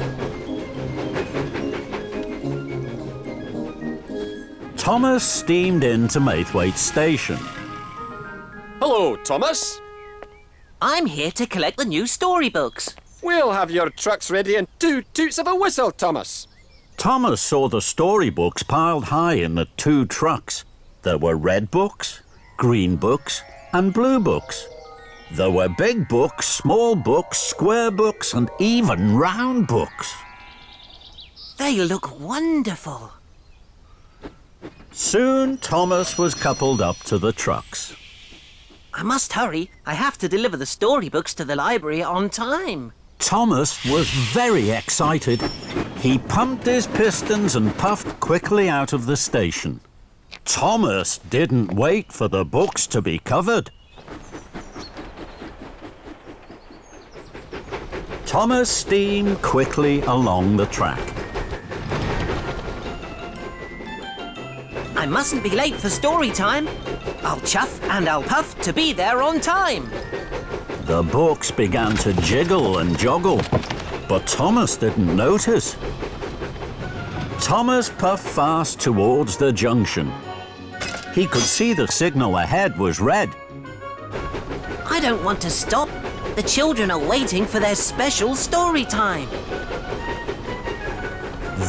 Thomas steamed into Maithwaite Station. Hello, Thomas. I'm here to collect the new storybooks. We'll have your trucks ready in 2 toots of a whistle, Thomas. Thomas saw the storybooks piled high in the 2 trucks. There were red books, green books, and blue books. There were big books, small books, square books, and even round books. They look wonderful. Soon Thomas was coupled up to the trucks. I must hurry. I have to deliver the storybooks to the library on time. Thomas was very excited. He pumped his pistons and puffed quickly out of the station. Thomas didn't wait for the books to be covered. Thomas steamed quickly along the track. I mustn't be late for story time. I'll chuff and I'll puff to be there on time. The books began to jiggle and joggle, but Thomas didn't notice. Thomas puffed fast towards the junction. He could see the signal ahead was red. I don't want to stop. The children are waiting for their special story time.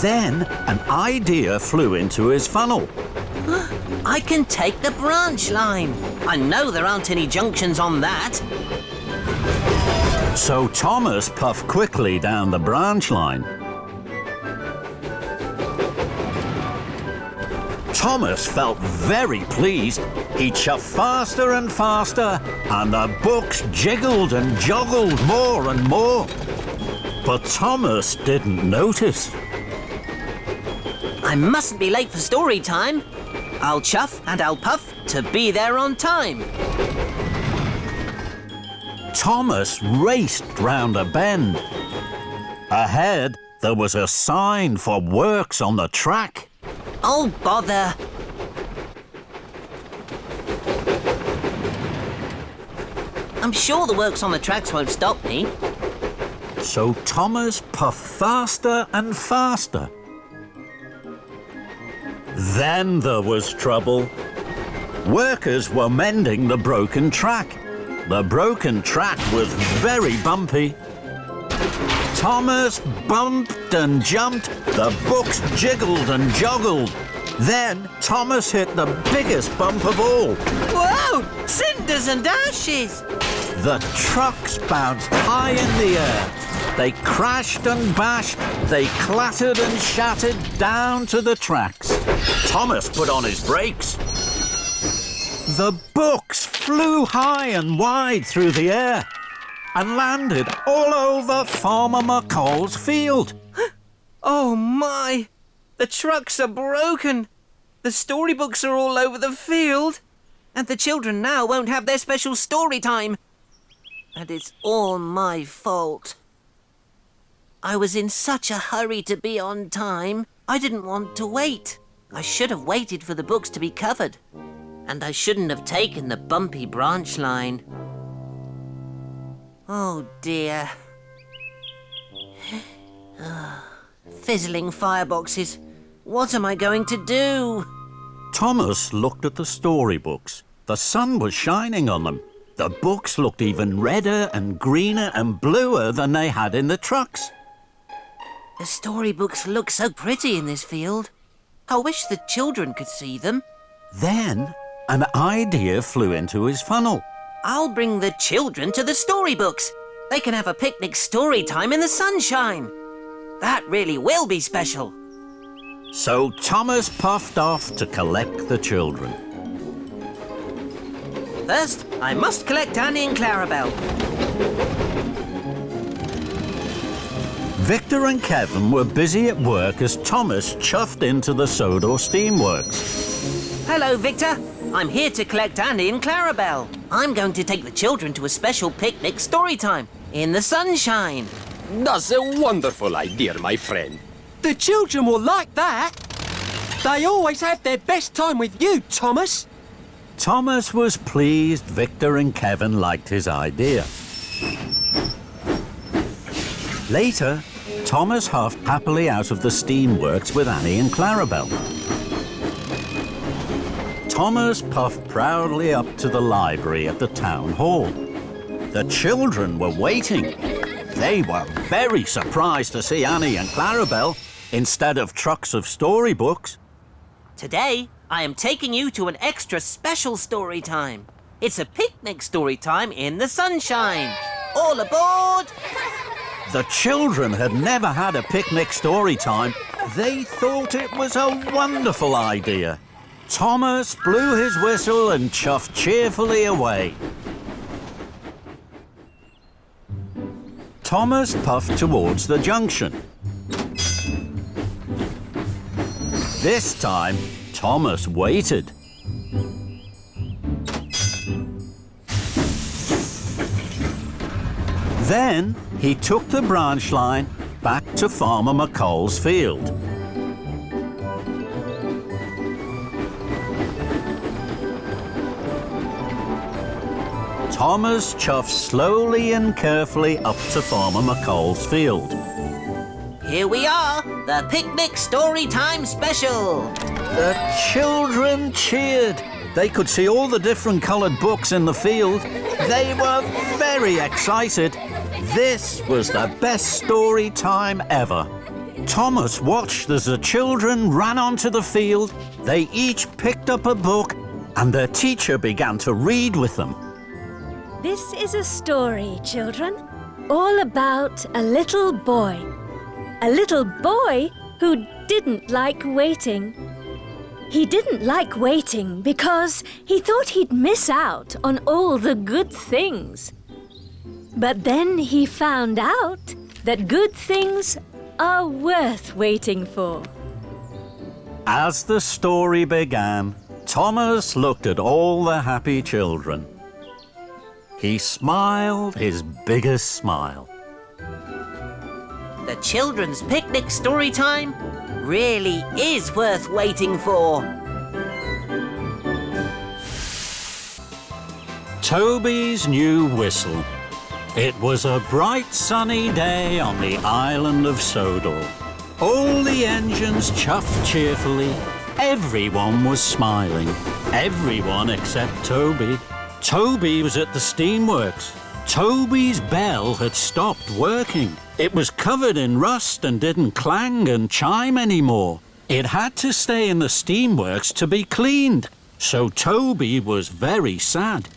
Then an idea flew into his funnel. I can take the branch line. I know there aren't any junctions on that. So Thomas puffed quickly down the branch line. Thomas felt very pleased. He chuffed faster and faster, and the books jiggled and joggled more and more. But Thomas didn't notice. I mustn't be late for story time. I'll chuff and I'll puff to be there on time. Thomas raced round a bend. Ahead, there was a sign for works on the track. Oh, bother. I'm sure the works on the tracks won't stop me. So Thomas puffed faster and faster. Then there was trouble. Workers were mending the broken track. The broken track was very bumpy. Thomas bumped and jumped. The books jiggled and joggled. Then Thomas hit the biggest bump of all. Whoa! Cinders and ashes! The trucks bounced high in the air. They crashed and bashed. They clattered and shattered down to the tracks. Thomas put on his brakes. The books flew high and wide through the air and landed all over Farmer McColl's field. Oh my! The trucks are broken. The storybooks are all over the field. And the children now won't have their special story time. And it's all my fault. I was in such a hurry to be on time. I didn't want to wait. I should have waited for the books to be covered. And I shouldn't have taken the bumpy branch line. Oh dear. Fizzling fireboxes. What am I going to do? Thomas looked at the storybooks. The sun was shining on them. The books looked even redder and greener and bluer than they had in the trucks. The storybooks look so pretty in this field. I wish the children could see them. Then an idea flew into his funnel. I'll bring the children to the storybooks. They can have a picnic story time in the sunshine. That really will be special. So Thomas puffed off to collect the children. First, I must collect Annie and Clarabelle. Victor and Kevin were busy at work as Thomas chuffed into the Sodor steamworks. Hello, Victor. I'm here to collect Annie and Clarabelle. I'm going to take the children to a special picnic story time in the sunshine. That's a wonderful idea, my friend. The children will like that. They always have their best time with you, Thomas. Thomas was pleased Victor and Kevin liked his idea. Later, Thomas huffed happily out of the steamworks with Annie and Clarabel. Thomas puffed proudly up to the library at the town hall. The children were waiting. They were very surprised to see Annie and Clarabel instead of trucks of storybooks. Today, I am taking you to an extra special story time. It's a picnic story time in the sunshine. All aboard! The children had never had a picnic story time. They thought it was a wonderful idea. Thomas blew his whistle and chuffed cheerfully away. Thomas puffed towards the junction. This time, Thomas waited. Then he took the branch line back to Farmer McColl's field. Thomas chuffed slowly and carefully up to Farmer McColl's field. Here we are, the picnic story time special. The children cheered. They could see all the different coloured books in the field. They were very excited. This was the best story time ever. Thomas watched as the children ran onto the field. They each picked up a book and their teacher began to read with them. This is a story, children, all about a little boy. A little boy who didn't like waiting. He didn't like waiting because he thought he'd miss out on all the good things. But then he found out that good things are worth waiting for. As the story began, Thomas looked at all the happy children. He smiled his biggest smile. The children's picnic story time really is worth waiting for. Toby's new whistle. It was a bright sunny day on the Island of Sodor. All the engines chuffed cheerfully. Everyone was smiling. Everyone except Toby. Toby was at the steamworks. Toby's bell had stopped working. It was covered in rust and didn't clang and chime anymore. It had to stay in the steamworks to be cleaned. So Toby was very sad.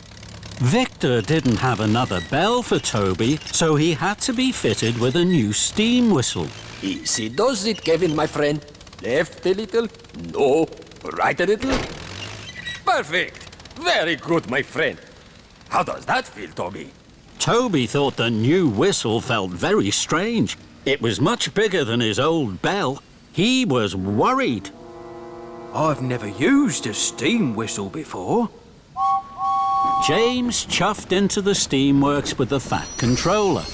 Victor didn't have another bell for Toby, so he had to be fitted with a new steam whistle. Easy does it, Kevin, my friend. Left a little, no, right a little. Perfect. Very good, my friend. How does that feel, Toby? Toby thought the new whistle felt very strange. It was much bigger than his old bell. He was worried. I've never used a steam whistle before. James chuffed into the steamworks with the fat controller.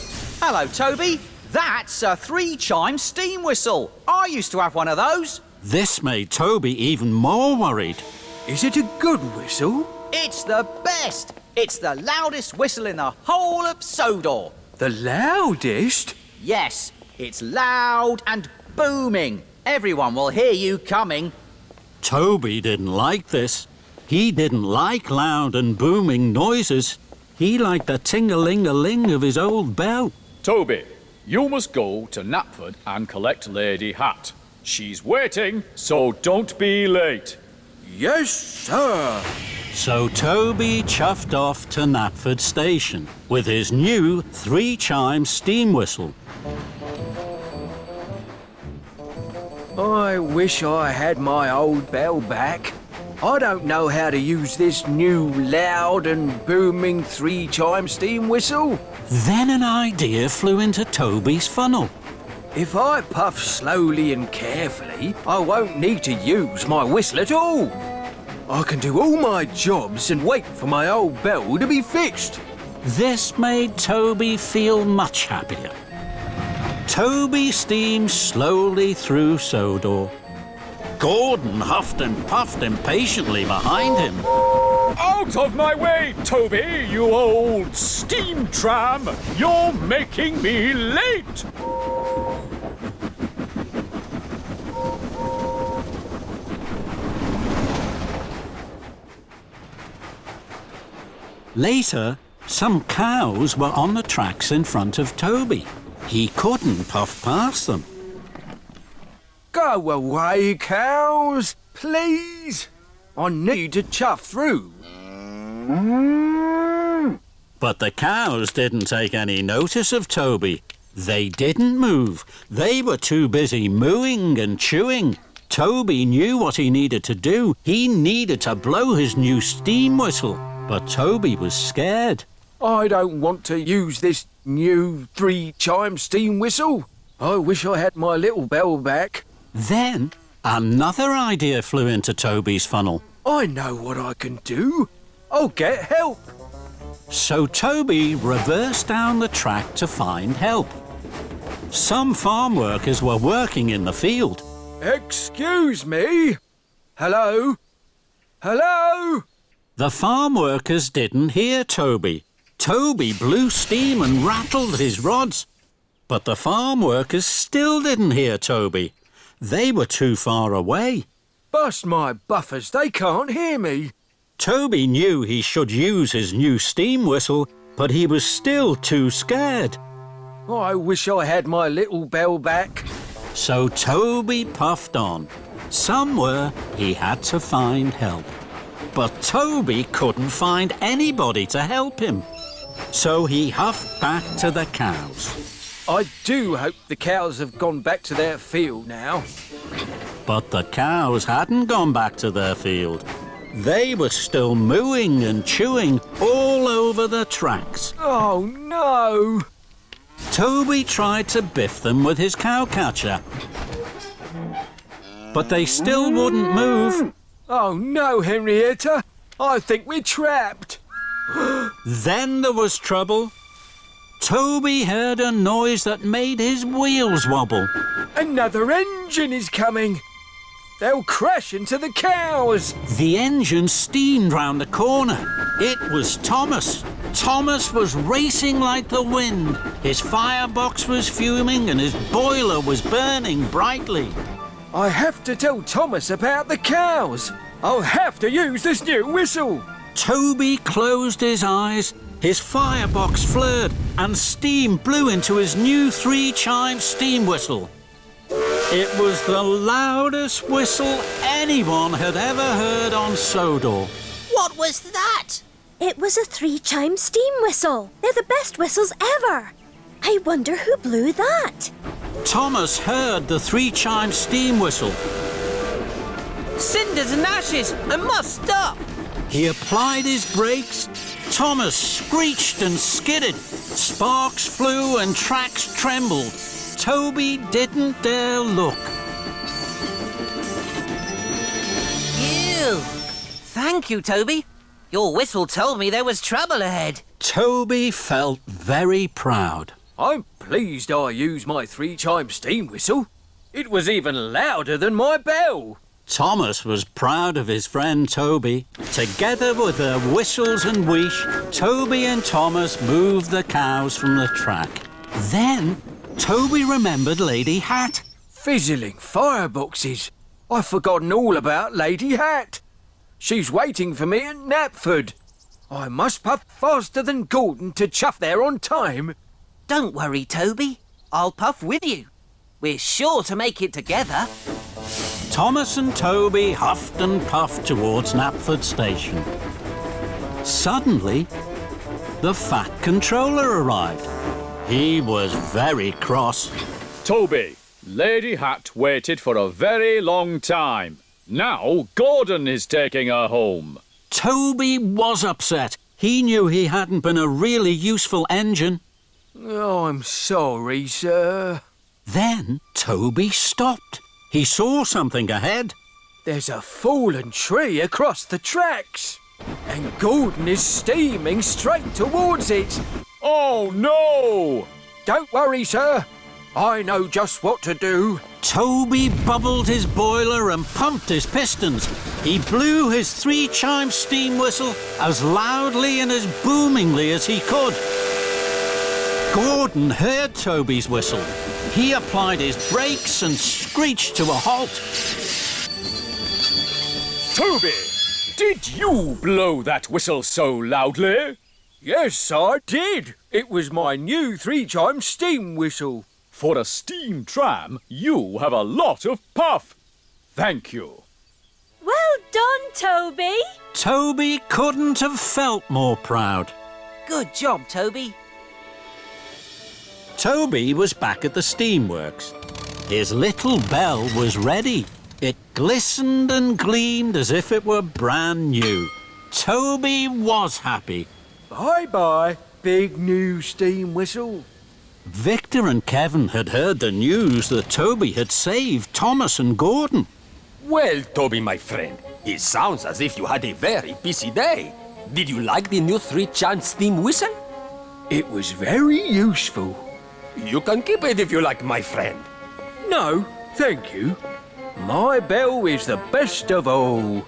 Hello, Toby. That's a 3-chime steam whistle. I used to have one of those. This made Toby even more worried. Is it a good whistle? It's the best. It's the loudest whistle in the whole of Sodor. The loudest? Yes, it's loud and booming. Everyone will hear you coming. Toby didn't like this. He didn't like loud and booming noises. He liked the ting-a-ling-a-ling of his old bell. Toby, you must go to Knapford and collect Lady Hatt. She's waiting, so don't be late. Yes, sir. So Toby chuffed off to Knapford Station with his new 3-chime steam whistle. I wish I had my old bell back. I don't know how to use this new loud and booming 3-chime steam whistle. Then an idea flew into Toby's funnel. If I puff slowly and carefully, I won't need to use my whistle at all. I can do all my jobs and wait for my old bell to be fixed. This made Toby feel much happier. Toby steamed slowly through Sodor. Gordon huffed and puffed impatiently behind him. Out of my way, Toby, you old steam tram! You're making me late! Later, some cows were on the tracks in front of Toby. He couldn't puff past them. Go away, cows, please. I need to chuff through. But the cows didn't take any notice of Toby. They didn't move. They were too busy mooing and chewing. Toby knew what he needed to do. He needed to blow his new steam whistle. But Toby was scared. I don't want to use this new 3-chime steam whistle. I wish I had my little bell back. Then another idea flew into Toby's funnel. I know what I can do. I'll get help. So Toby reversed down the track to find help. Some farm workers were working in the field. Excuse me. Hello? Hello? The farm workers didn't hear Toby. Toby blew steam and rattled his rods. But the farm workers still didn't hear Toby. They were too far away. Bust my buffers, they can't hear me. Toby knew he should use his new steam whistle, but he was still too scared. I wish I had my little bell back. So Toby puffed on. Somewhere he had to find help. But Toby couldn't find anybody to help him. So he huffed back to the cows. I do hope the cows have gone back to their field now. But the cows hadn't gone back to their field. They were still mooing and chewing all over the tracks. Oh, no! Toby tried to biff them with his cowcatcher. But they still wouldn't move. Oh, no, Henrietta. I think we're trapped. Then there was trouble. Toby heard a noise that made his wheels wobble. Another engine is coming. They'll crash into the cows. The engine steamed round the corner. It was Thomas. Thomas was racing like the wind. His firebox was fuming and his boiler was burning brightly. I have to tell Thomas about the cows. I'll have to use this new whistle. Toby closed his eyes. His firebox flared and steam blew into his new 3-chime steam whistle. It was the loudest whistle anyone had ever heard on Sodor. What was that? It was a 3-chime steam whistle. They're the best whistles ever. I wonder who blew that. Thomas heard the 3-chime steam whistle. Cinders and ashes! I must stop! He applied his brakes. Thomas screeched and skidded. Sparks flew and tracks trembled. Toby didn't dare look. Ew! Thank you, Toby. Your whistle told me there was trouble ahead. Toby felt very proud. I'm pleased I used my 3-chime steam whistle. It was even louder than my bell. Thomas was proud of his friend Toby. Together with their whistles and wheesh, Toby and Thomas moved the cows from the track. Then Toby remembered Lady Hatt. Fizzling fireboxes. I've forgotten all about Lady Hatt. She's waiting for me at Knapford. I must puff faster than Gordon to chuff there on time. Don't worry, Toby. I'll puff with you. We're sure to make it together. Thomas and Toby huffed and puffed towards Knapford Station. Suddenly, the Fat Controller arrived. He was very cross. Toby, Lady Hatt waited for a very long time. Now Gordon is taking her home. Toby was upset. He knew he hadn't been a really useful engine. Oh, I'm sorry, sir. Then Toby stopped. He saw something ahead. There's a fallen tree across the tracks. And Gordon is steaming straight towards it. Oh, no! Don't worry, sir. I know just what to do. Toby bubbled his boiler and pumped his pistons. He blew his 3-chime steam whistle as loudly and as boomingly as he could. Gordon heard Toby's whistle. He applied his brakes and screeched to a halt. Toby, did you blow that whistle so loudly? Yes, I did. It was my new 3-chime steam whistle. For a steam tram, you have a lot of puff. Thank you. Well done, Toby. Toby couldn't have felt more proud. Good job, Toby. Toby was back at the steamworks. His little bell was ready. It glistened and gleamed as if it were brand new. Toby was happy. Bye-bye, big new steam whistle. Victor and Kevin had heard the news that Toby had saved Thomas and Gordon. Well, Toby, my friend, it sounds as if you had a very busy day. Did you like the new 3-chime steam whistle? It was very useful. You can keep it if you like, my friend. No, thank you. My bell is the best of all.